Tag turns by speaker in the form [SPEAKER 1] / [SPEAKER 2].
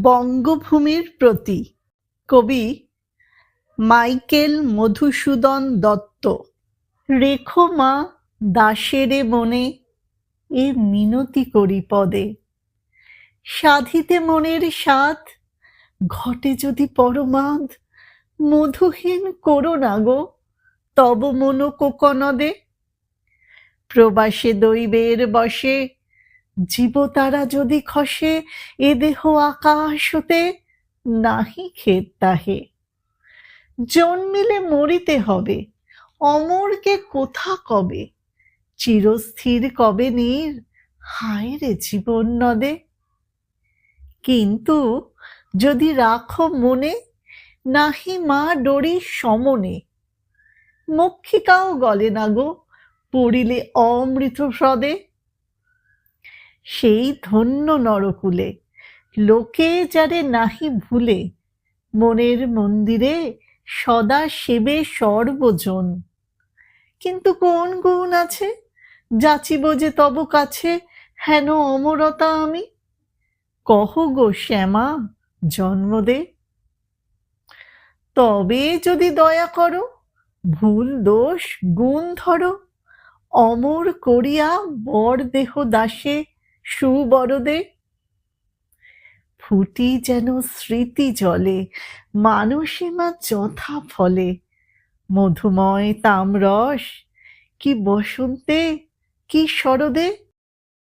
[SPEAKER 1] বঙ্গভূমির প্রতি কবি মাইকেল মধুসূদন দত্ত। রেখো মা দাসেরে মনে এ মিনতি করি পদে, সাধিতে মনের স্বাদ ঘটে যদি পরমাদ, মধুহীন করো না গো তব মন কোকনদে। প্রবাসে দৈবের বশে জীবতারা যদি খসে, এ দেহ আকাশ হতে নাহি খেদ তাহে। জন্মিলে মরিতে হবে, অমরকে কোথা কবে, চিরস্থির কবে নীর, হায় রে জীবন নদে। কিন্তু যদি রাখো মনে, নাহি মা ডোরি সমনে, মক্ষিকাও গলে না গো পড়িলে অমৃত হ্রদে। সেই ধন্য নরকুলে লোকে যারে নাহি ভুলে, মনের মন্দিরে সদা সেবে সর্বজন। কিন্তু কোন গুণ আছে যাচিব যে তব কাছে, হেন অমরতা আমি, কহ গো শ্যামা জন্ম দে। তবে যদি দয়া করো, ভুল দোষ গুণ ধরো, অমর করিয়া বর দেহ দাসে সুবরদে। ফুটি যেন স্মৃতি জলে, মানসীমা যথা ফলে, মধুময় তামরস কি বসন্তে কি শরদে।